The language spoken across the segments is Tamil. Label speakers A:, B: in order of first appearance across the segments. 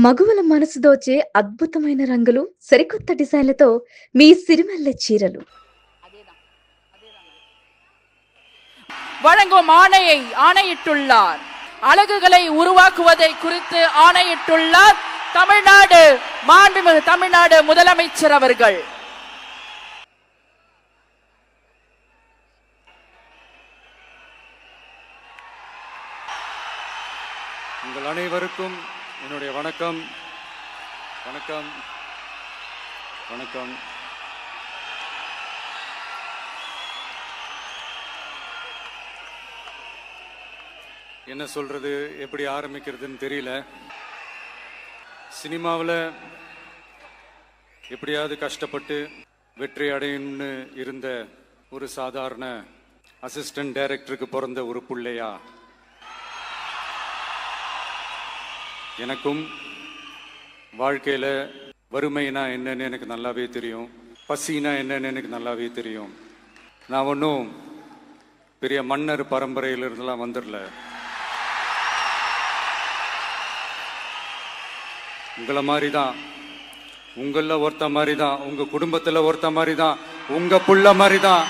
A: మగువల మనసు దోచే అద్భుతమైన రంగులు, సరికొత్త డిజైన్‌లతో మీ సిరిమల్లె చీరలు.
B: வழங்கும் ஆணையை ஆணையிட்டுள்ளார். அழகுகளை உருவாக்குவதை குறித்து ஆணையிட்டுள்ளார் தமிழ்நாடு மாண்புமிகு தமிழ்நாடு முதலமைச்சர் அவர்கள்.
C: உங்கள் அனைவருக்கும் என்னுடைய வணக்கம். வணக்கம் வணக்கம். என்ன சொல்றது, எப்படி ஆரம்பிக்கிறதுன்னு தெரியல. சினிமாவில் எப்படியாவது கஷ்டப்பட்டு வெற்றி அடையணும்னு இருந்த ஒரு சாதாரண அசிஸ்டன்ட் டைரக்டருக்கு பிறந்த ஒரு பிள்ளையா, எனக்கும் வாழ்க்கையில் வறுமைனா என்னன்னு எனக்கு நல்லாவே தெரியும், பசினா என்னன்னு எனக்கு நல்லாவே தெரியும். நான் ஒன்றும் பெரிய மன்னர் பரம்பரையிலிருந்துலாம் வந்துடல. உங்களை மாதிரி தான், உங்களில் ஒருத்த மாதிரி தான், உங்கள் குடும்பத்தில் ஒருத்த மாதிரி தான், உங்கள் புள்ள மாதிரி தான்,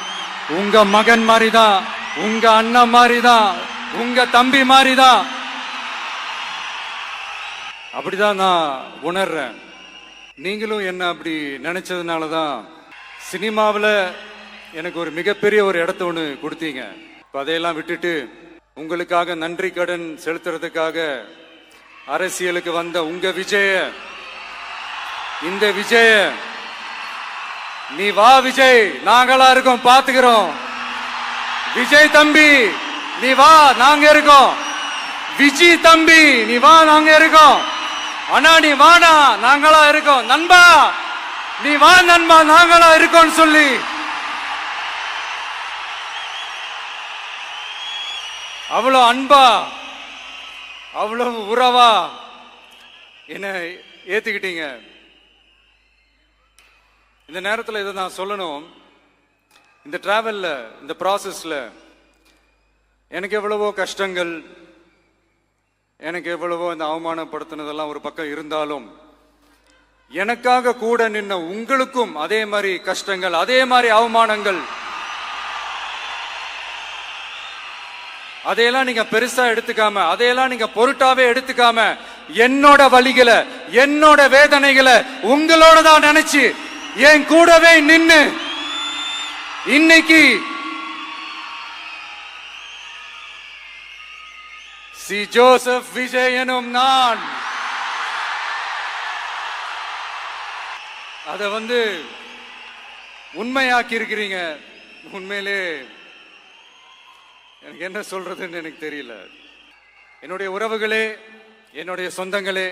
C: உங்கள் மகன் மாதிரி தான், உங்கள் அண்ணன் மாதிரி தான், உங்கள் தம்பி மாதிரி தான். அப்படிதான் நான் உணர்றேன். நீங்களும் என்ன அப்படி நினைச்சதுனால தான் சினிமாவில் எனக்கு ஒரு மிகப்பெரிய ஒரு இடத்த ஒன்று கொடுத்தீங்க. இப்போ அதையெல்லாம் விட்டுட்டு உங்களுக்காக நன்றி கடன் செலுத்துறதுக்காக அரசியலுக்கு வந்த உங்க விஜய, இந்த விஜய, நீ வா விஜய், நாங்களா இருக்கோம், பாத்துக்கிறோம். விஜய் தம்பி நீ வா, நாங்க இருக்கோம். விஜய் தம்பி நீ வா, நாங்க இருக்கோம். அண்ணா நீ வாடா, நாங்களா இருக்கோம். நண்பா நீ வா, நண்பா நாங்களா இருக்கோம் சொல்லி அவ்வளவு அன்பா, அவ்வளவு உறவா என்ன ஏத்துக்கிட்டீங்க. இந்த நேரத்தில் இதை நான் சொல்லணும். இந்த டிராவல்ல, இந்த ப்ராசஸ்ல எனக்கு எவ்வளவோ கஷ்டங்கள், எனக்கு எவ்வளவோ இந்த அவமானப்படுத்தினதெல்லாம் ஒரு பக்கம் இருந்தாலும், எனக்காக கூட நின்ன உங்களுக்கும் அதே மாதிரி கஷ்டங்கள், அதே மாதிரி அவமானங்கள், அதையெல்லாம் நீங்க பெருசா எடுத்துக்காம, அதையெல்லாம் நீங்க பொருட்டாவே எடுத்துக்காம, என்னோட வலிகளை, என்னோட வேதனைகளை உங்களோட தான் நினைச்சு என் கூடவே நின்னு இன்னைக்கு சி ஜோசப் விஜய் எனும் நான் அத உண்மையாக்கி இருக்கிறீங்க. உண்மையிலே எனக்கு என்ன சொல்றதுன்னு எனக்கு தெரியல. என்னுடைய உறவுகளே, என்னுடைய சொந்தங்களே,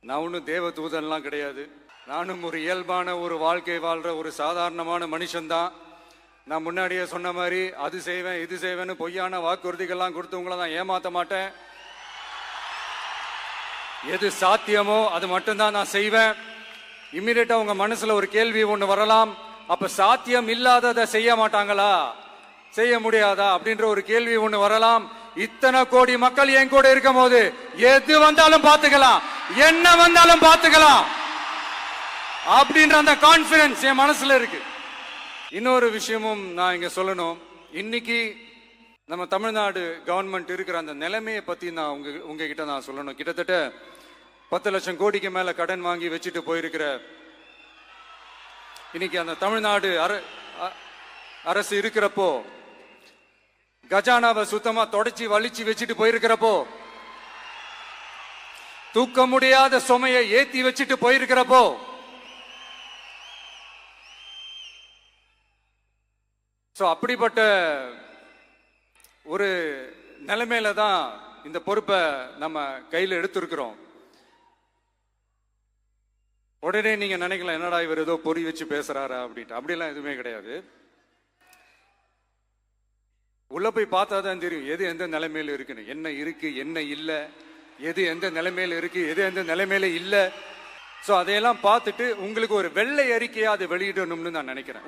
C: நான் ஒன்றும் தேவ தூதன்லாம் கிடையாது. நானும் ஒரு இயல்பான ஒரு வாழ்க்கை வாழ்ற ஒரு சாதாரணமான மனுஷன்தான். நான் முன்னாடியே சொன்ன மாதிரி அது செய்வேன் இது செய்வேன்னு பொய்யான வாக்குறுதிகள்லாம் கொடுத்து உங்களை நான் ஏமாத்த மாட்டேன். எது சாத்தியமோ அது மட்டும்தான் நான் செய்வேன். இம்மிடியேட்டா உங்க மனசுல ஒரு கேள்வி ஒண்ணு வரலாம், அப்ப சாத்தியம் இல்லாததை செய்ய மாட்டாங்களா, செய்ய முடியாதா அப்படின்ற ஒரு கேள்வி ஒண்ணு வரலாம். இத்தனை கோடி மக்கள் என் கூட இருக்கும் போது எது வந்தாலும் பாத்துக்கலாம், என்ன வந்தாலும் பாத்துக்கலாம் அப்படின்ற அந்த கான்பிடன்ஸ் என் மனசுல இருக்கு. இன்னொரு விஷயமும் நான் இங்க சொல்லணும். இன்னைக்கு நம்ம தமிழ்நாடு கவர்மெண்ட் இருக்கிற அந்த நிலைமையை பத்தி நான் உங்ககிட்ட நான் சொல்லணும். கிட்டத்தட்ட 10 லட்சம் கோடிக்கு மேல கடன் வாங்கி வச்சுட்டு போயிருக்கிற இன்னைக்கு அந்த தமிழ்நாடு அரசு இருக்கிறப்போ, கஜானாவை சுத்தமா தொடச்சி வலிச்சு வச்சுட்டு போயிருக்கிறப்போ, தூக்க முடியாத சுமையை ஏத்தி வச்சுட்டு போயிருக்கிறப்போ, அப்படிப்பட்ட ஒரு நிலைமையில தான் இந்த பொறுப்பை நம்ம கையில் எடுத்திருக்கிறோம். உடனே நீங்க நினைக்கலாம், என்னடா இவர் ஏதோ பொறி வச்சு பேசுறாரா அப்படின்ட்டு. அப்படிலாம் எதுவுமே கிடையாது. உள்ள போய் பார்த்தா தான் தெரியும் எது எந்த நிலைமையில இருக்குன்னு, என்ன இருக்கு என்ன இல்லை, எது எந்த நிலைமையில இருக்கு எது எந்த நிலைமையில இல்லை. ஸோ அதையெல்லாம் பார்த்துட்டு உங்களுக்கு ஒரு வெள்ளை அறிக்கையா அதை வெளியிடணும்னு நான் நினைக்கிறேன்.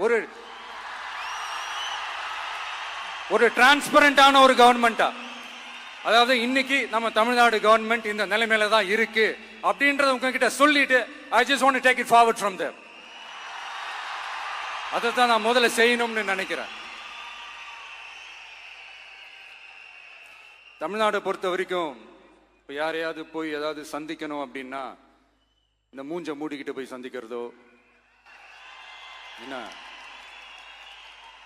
C: ஒரு டிரான்ஸ்பரண்டான ஒரு கவர்மெண்டா அதாவது இன்னைக்கு நம்ம தமிழ்நாடு கவர்மெண்ட் இந்த நிலைமையில தான் இருக்கு அப்படின்றத உங்ககிட்ட சொல்லிட்டு I just want to take it forward from there. அதை தான் நான் முதல்ல செய்யணும்னு நினைக்கிறேன். தமிழ்நாடு பொறுத்த வரைக்கும் இப்போ யாரையாவது போய் ஏதாவது சந்திக்கணும் அப்படின்னா இந்த மூஞ்ச மூடிக்கிட்டு போய் சந்திக்கிறதோ, என்ன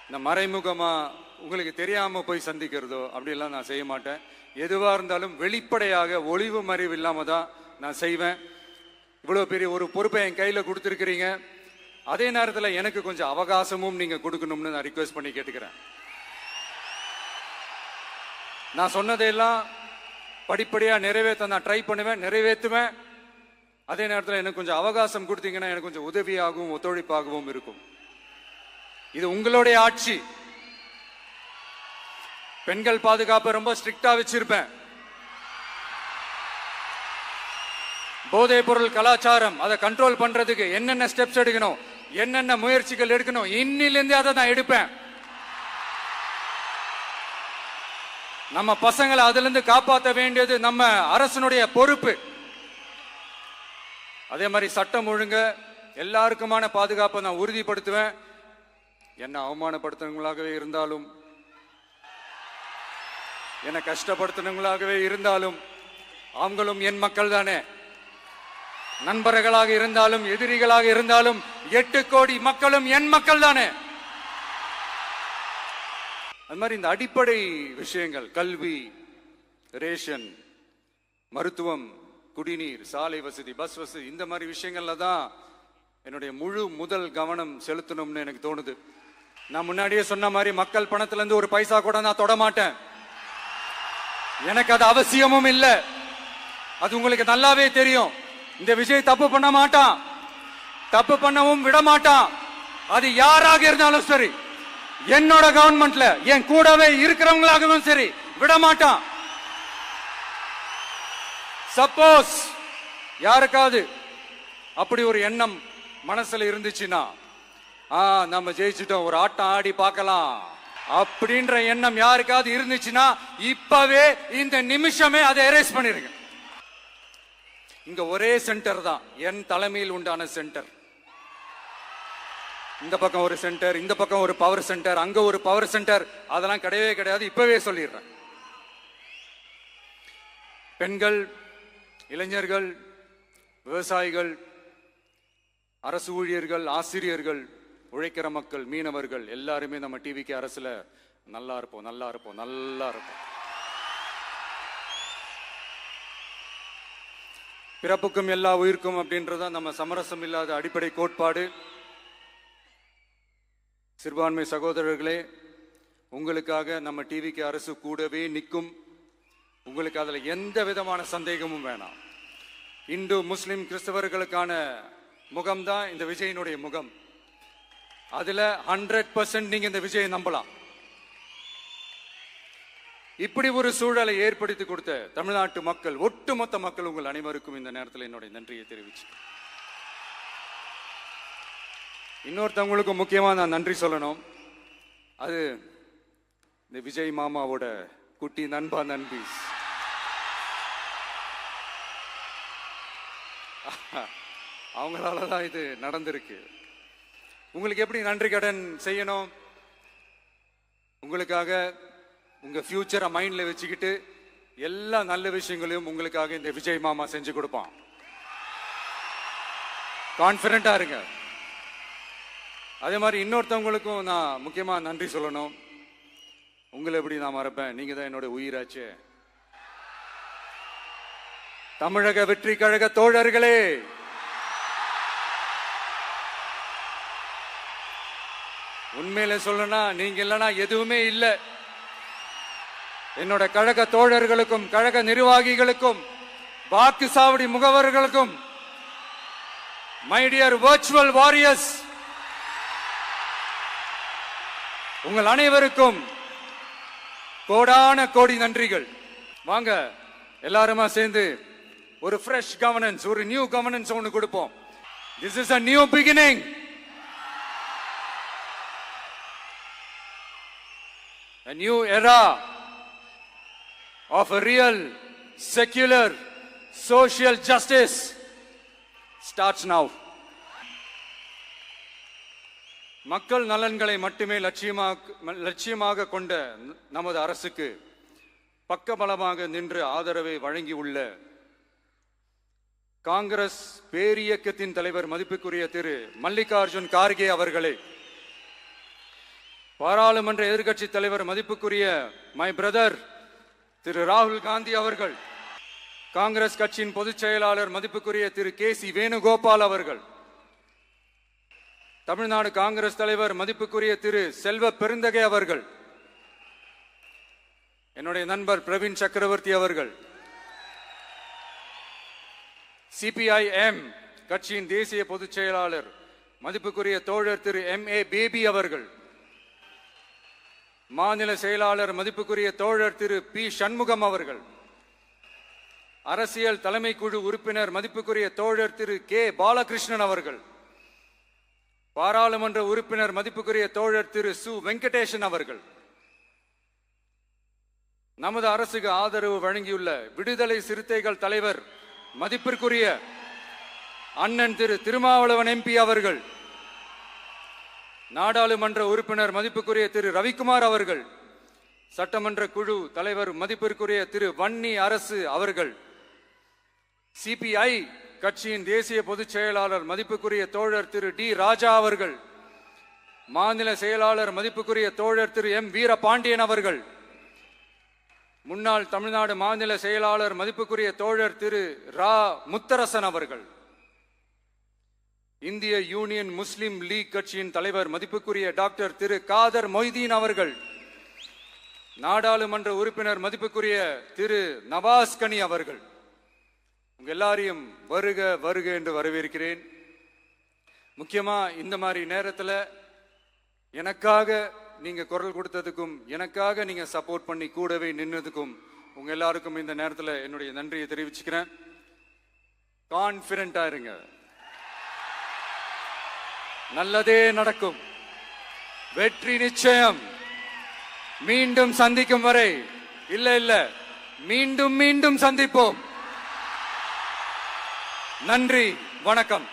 C: இந்த மறைமுகமா உங்களுக்கு தெரியாம போய் சந்திக்கிறதோ அப்படிலாம் நான் செய்ய மாட்டேன். எதுவா இருந்தாலும் வெளிப்படையாக ஒளிவு மறைவு இல்லாம தான் நான் செய்வேன். இவ்வளவு பெரிய ஒரு பொறுப்பை என் கையில கொடுத்துருக்கிறீங்க. அதே நேரத்தில் எனக்கு கொஞ்சம் அவகாசமும் நீங்க கொடுக்கணும்னு நான் ரிக்வெஸ்ட் பண்ணி கேட்டுக்கிறேன். நான் சொன்னதையெல்லாம் படிப்படியா நிறைவேற்ற நான் ட்ரை பண்ணுவேன், நிறைவேற்றுவேன். அதே நேரத்தில் எனக்கு கொஞ்சம் அவகாசம் கொடுத்தீங்கன்னா எனக்கு கொஞ்சம் உதவியாகவும் ஒத்துழைப்பாகவும் இருக்கும். இது உங்களுடைய ஆட்சி. பெண்கள் பாதுகாப்பை ரொம்ப ஸ்ட்ரிக்டா வச்சிருப்பேன். போதைப் பொருள் கலாச்சாரம் அதை கண்ட்ரோல் பண்றதுக்கு என்னென்ன ஸ்டெப்ஸ் எடுக்கணும், என்னென்ன முயற்சிகள் எடுக்கணும், இன்னிலிருந்தே அதை நான் எடுப்பேன். நம்ம பசங்களை அதுல இருந்து காப்பாற்ற வேண்டியது நம்ம அரசனுடைய பொறுப்பு. அதே மாதிரி சட்டம் ஒழுங்க எல்லாருக்குமான பாதுகாப்பை நான் உறுதிப்படுத்துவேன். என்ன அவமானப்படுத்தினவங்களாகவே இருந்தாலும், என்ன கஷ்டப்படுத்தினவங்களாகவே இருந்தாலும் அவங்களும் என் மக்கள் தானே. நண்பர்களாக இருந்தாலும் எதிரிகளாக இருந்தாலும் 8 கோடி மக்களும் என் மக்கள் தானே. அது மாதிரி இந்த அடிப்படை விஷயங்கள், கல்வி, ரேஷன், மருத்துவம், குடிநீர், சாலை வசதி, பஸ் வசதி, இந்த மாதிரி விஷயங்கள்ல தான் என்னுடைய முழு முதல் கவனம் செலுத்தணும்னு எனக்கு தோணுது. நான் முன்னாடியே சொன்ன மாதிரி மக்கள் பணத்துல இருந்து ஒரு பைசா கூட நான் தொட மாட்டேன். எனக்கு அது அவசியமும் இல்லை. அது உங்களுக்கு நல்லாவே தெரியும். இந்த விஜய் தப்பு பண்ண மாட்டான், தப்பு பண்ணவும் விட மாட்டான். அது யாராக இருந்தாலும் சரி, என்னோட கவர்மெண்ட்ல என் கூடவே இருக்கிறவங்களாகவும் சரி விட மாட்டான். சப்போஸ் யாருக்காவது அப்படி ஒரு எண்ணம் மனசுல இருந்துச்சுன்னா, நம்ம ஜெயிச்சிட்டோம், ஒரு ஆட்டம் ஆடி பார்க்கலாம் அப்படின்ற எண்ணம் யாருக்காவது இருந்துச்சுன்னா இப்பவே இந்த நிமிஷமே அதை எரேஸ் பண்ணிருங்க. இங்க ஒரே சென்டர் தான், என் தலைமையில் உண்டான சென்டர். இந்த பக்கம் ஒரு சென்டர், இந்த பக்கம் ஒரு பவர் சென்டர், அங்க ஒரு பவர் சென்டர், அதெல்லாம் கிடையவே கிடையாது. இப்பவே சொல்லிடுறேன். பெண்கள், இளைஞர்கள், விவசாயிகள், அரசு ஊழியர்கள், ஆசிரியர்கள், உழைக்கிற மக்கள், மீனவர்கள் எல்லாருமே நம்ம டிவிக்கு அரசுல நல்லா இருப்போம், நல்லா இருப்போம், நல்லா இருப்போம். பிறப்புக்கும் எல்லா உயிர்க்கும் அப்படின்றத நம்ம சமரசம் இல்லாத அடிப்படை கோட்பாடு. சிறுபான்மை சகோதரர்களே, உங்களுக்காக நம்ம டிவிக்கு அரசு கூடவே நிற்கும். உங்களுக்கு அதுல எந்த விதமான சந்தேகமும் வேணாம். இந்து, முஸ்லிம், கிறிஸ்தவர்களுக்கான முகம்தான் இந்த விஜயனுடைய முகம். அதுல 100% நீங்க இந்த விஜயை நம்பலாம். இப்படி ஒரு சூழலை ஏற்படுத்தி கொடுத்த தமிழ்நாட்டு மக்கள், ஒட்டுமொத்த மக்கள், உங்கள் அனைவருக்கும் இந்த நேரத்தில் என்னுடைய நன்றியை தெரிவிச்சு, இன்னொருத்தவங்களுக்கும் முக்கியமா நான் நன்றி சொல்லணும். அது இந்த விஜய் மாமாவோட குட்டி நண்பா, நண்பி. அவங்களாலதான் இது நடந்திருக்கு. உங்களுக்கு எப்படி நன்றி கடன் செய்யணும்? உங்களுக்காக உங்க ஃபியூச்சரை மைண்ட்ல வச்சுக்கிட்டு எல்லா நல்ல விஷயங்களையும் உங்களுக்காக இந்த விஜய் மாமா செஞ்சு கொடுப்பான். கான்பிடண்டா இருங்க. அதே மாதிரி இன்னொருத்தவங்களுக்கும் நான் முக்கியமா நன்றி சொல்லணும். உங்களை எப்படி நான் மறப்பேன்? நீங்க தான் என்னோட உயிராச்சே. தமிழக வெற்றி கழக தோழர்களே, உண்மையில சொல்லணும்னா நீங்க இல்லைன்னா எதுவுமே இல்லை. என்னோட கழக தோழர்களுக்கும், கழக நிர்வாகிகளுக்கும், வாக்கு சாவடி முகவர்களுக்கும், மை டியர் வர்ச்சுவல் வாரியர்ஸ், உங்கள் அனைவருக்கும் கோடான கோடி நன்றிகள். வாங்க எல்லாருமா சேர்ந்து ஒரு ஃப்ரெஷ் கவர்னன்ஸ், ஒரு நியூ கவர்னன்ஸ் ஒன்று கொடுப்போம். This is a new beginning. A new era of a real, secular, social justice starts now. மக்கள் நலன்களை மட்டுமே லட்சியமாக கொண்ட நமது அரசுக்கு பக்கபலமாக நின்று ஆதரவை வழங்கியுள்ள காங்கிரஸ் பேரியக்கத்தின் தலைவர் மதிப்புக்குரிய திரு மல்லிகார்ஜுன் கார்கே அவர்களே, பாராளுமன்ற எதிர்க்கட்சி தலைவர் மதிப்புக்குரிய மை பிரதர் திரு ராகுல் காந்தி அவர்கள், காங்கிரஸ் கட்சியின் பொதுச் செயலாளர் மதிப்புக்குரிய திரு கே.சி. வேணுகோபால் அவர்கள், தமிழ்நாடு காங்கிரஸ் தலைவர் மதிப்புக்குரிய திரு செல்வ பெருந்தகை அவர்கள், என்னுடைய நண்பர் பிரவீன் சக்கரவர்த்தி அவர்கள், சிபிஐஎம் கட்சியின் தேசிய பொதுச் செயலாளர் மதிப்புக்குரிய தோழர் திரு M.A. பேபி அவர்கள், மாநில செயலாளர் மதிப்புக்குரிய தோழர் திரு பி. சண்முகம் அவர்கள், அரசியல் தலைமை குழு உறுப்பினர் மதிப்புக்குரிய தோழர் திரு கே. பாலகிருஷ்ணன் அவர்கள், பாராளுமன்ற உறுப்பினர் மதிப்புக்குரிய தோழர் திரு சு. வெங்கடேசன் அவர்கள், நமது அரசுக்கு ஆதரவு வழங்கியுள்ள விடுதலை சிறுத்தைகள் தலைவர் மதிப்பிற்குரிய அண்ணன் திரு திருமாவளவன் MP அவர்கள், நாடாளுமன்ற உறுப்பினர் மதிப்புக்குரிய திரு ரவிக்குமார் அவர்கள், சட்டமன்ற குழு தலைவர் மதிப்பிற்குரிய திரு வன்னி அரசு அவர்கள், சிபிஐ கட்சியின் தேசிய பொதுச் செயலாளர் மதிப்புக்குரிய தோழர் திரு டி. ராஜா அவர்கள், மாநில செயலாளர் மதிப்புக்குரிய தோழர் திரு M. வீரபாண்டியன் அவர்கள், முன்னாள் தமிழ்நாடு மாநில செயலாளர் மதிப்புக்குரிய தோழர் திரு ரா. முத்தரசன் அவர்கள், இந்திய யூனியன் முஸ்லிம் லீக் கட்சியின் தலைவர் மதிப்புக்குரிய டாக்டர் திரு காதர் மொய்தீன் அவர்கள், நாடாளுமன்ற உறுப்பினர் மதிப்புக்குரிய திரு நவாஸ் கனி அவர்கள், உங்க எல்லாரையும் வருக வருக என்று வரவேற்கிறேன். முக்கியமா இந்த மாதிரி நேரத்தில் எனக்காக நீங்க குரல் கொடுத்ததுக்கும், எனக்காக நீங்க சப்போர்ட் பண்ணி கூடவே நின்னதுக்கும் உங்க எல்லாருக்கும் இந்த நேரத்தில் என்னுடைய நன்றியை தெரிவிச்சுக்கிறேன். கான்பிடண்டா இருங்க, நல்லதே நடக்கும், வெற்றி நிச்சயம். மீண்டும் சந்திக்கும் வரை இல்ல மீண்டும் மீண்டும் சந்திப்போம். நன்றி, வணக்கம்.